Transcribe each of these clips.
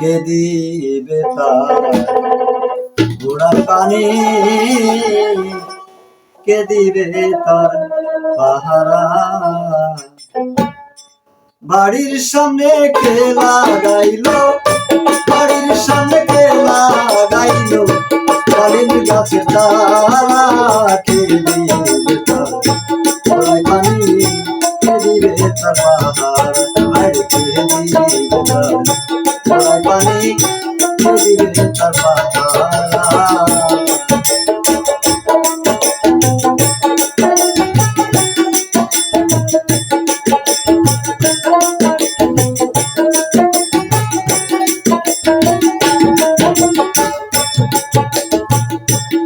কে দিবে তার ঘোড়ার পানি, কে দিবে তার পাহারা। বাড়ির সামনে কে লাগাইলো, বাড়ির সামনে কে লাগাইলো ডালিম গাছের চারা, কে দিবে তার ঘোড়ার পানি, কে দিবে তার পাহারা। আর কে দিবে তার ঘোড়ার পানি, কে দিবে তার পাহারা।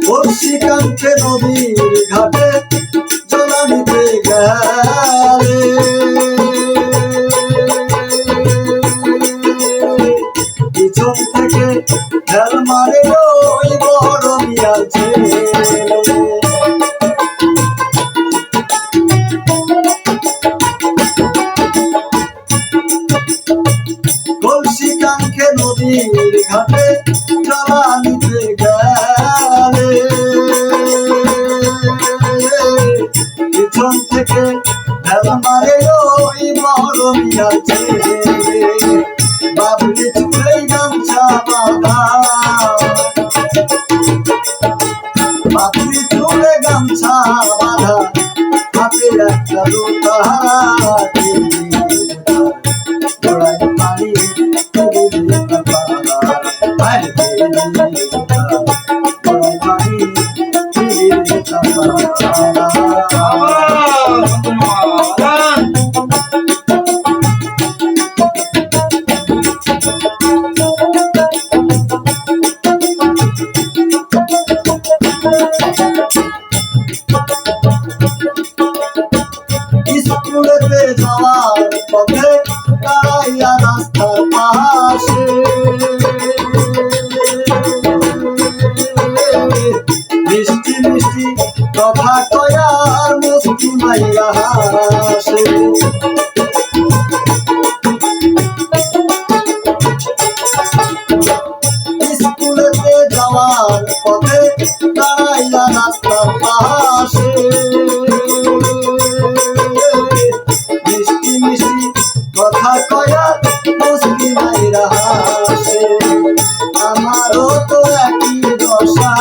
বর্ষিকান্তে নদীর ঘাটে জলানিতে গেলে, পিছন থেকে ঢেল মারে ওই বড় মিয়ার ছেলে। বর্ষিকান্তে নদীর ঘাটে জলানিতে গেলে, পিছন থেকে ঢেল মারে ওই বড় মিয়ার ছেলে। বাবলি চুলে গামছা বাঁধা, বাবলি চুলে গামছা বাঁধা, হাতে একটা দুতারা, ঘোড়ায় পানি, কে দিবে তার পাহারা। কে দিবে তার ঘোড়ায় পানি, কে দিবে তার পাহারা। স্কুলেতে যাওয়ার পথে দাঁড়াইয়া রাস্তার পাশে, মিষ্টি মিষ্টি কথা কয়ার মুস্কি মাইয়া হাসে। স্কুলেতে যাওয়ার পথে দাঁড়াইয়া রাস্তার পাশে, মিষ্টি মিষ্টি কথা কয়া মুস্কি মাইরা হাসে। আমারও তো একই দশা,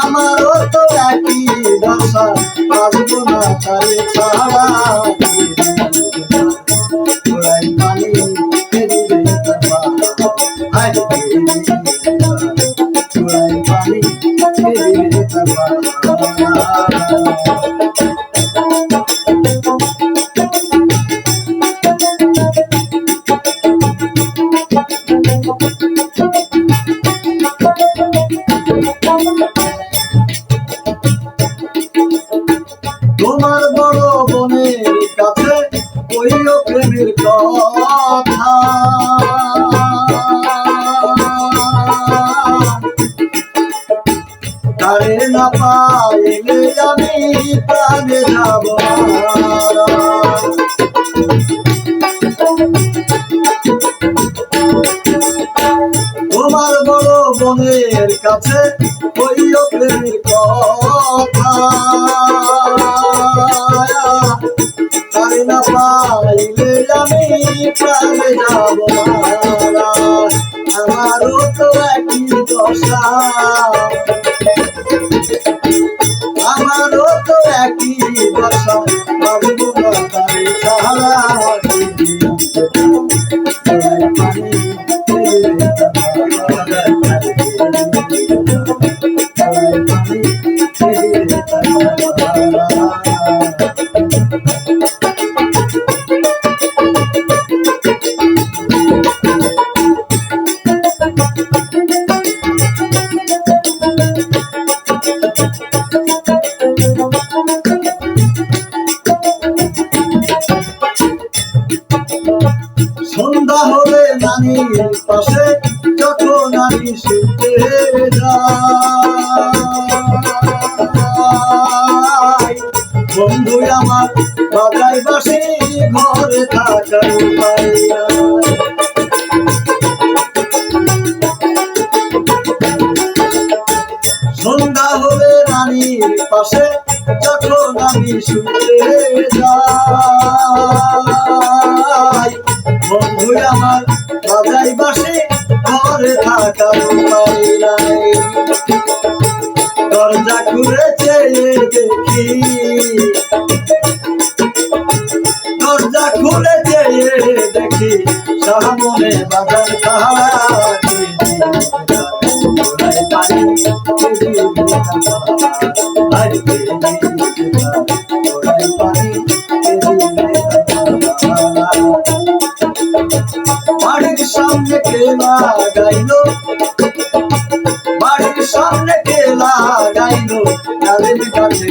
আমারও তো একই দশা, বাঁচবো না তারে ছাড়া। ঘোড়ায় পানি, কে দিবে তার পাহারা। কে দিবে তার ঘোড়ায় পানি, কে দিবে তার পাহারা। তোমার বড় বোনের কাছে কইও প্রেমের কথা, তারে না পাইলে আমি প্রাণে যাব মারা। তোমার বড় বোনের কাছে কইও প্রেমের কথা, তারে না পাইলে আমি প্রাণে যাব মারা। আমারও তো একই দশা, আমারও তো একই দশা, বাঁচবো না তারে ছাড়া। ঘোড়ায় পানি, কে দিবে তার পাহারা। ঘোড়ায় পানি, কে দিবে তার পাহারা। সন্ধ্যা হলে নানির পাশে যখন আমি শুতে যাই, বন্ধু আমার বাজায় বাসি ঘর ঘরে থাকার উপায় নাই। সন্ধ্যা হলে রানীর পাশে যখন আমি শুতে যাই, বন্ধু আমার বাজাই বাসে ঘরে থাকার উপায় নাই। দরজা খুলে চেয়ে দেখি, দরজা খুলে চেয়ে দেখি সামনে বাজার থাকে। বাড়ির সামনে কে লাগাইলো, বাড়ির সামনে কে লাগাইলো গালের কাছে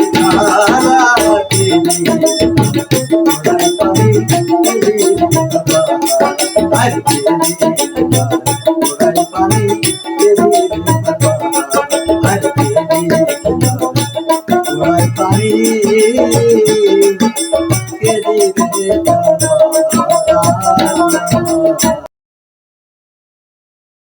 পানি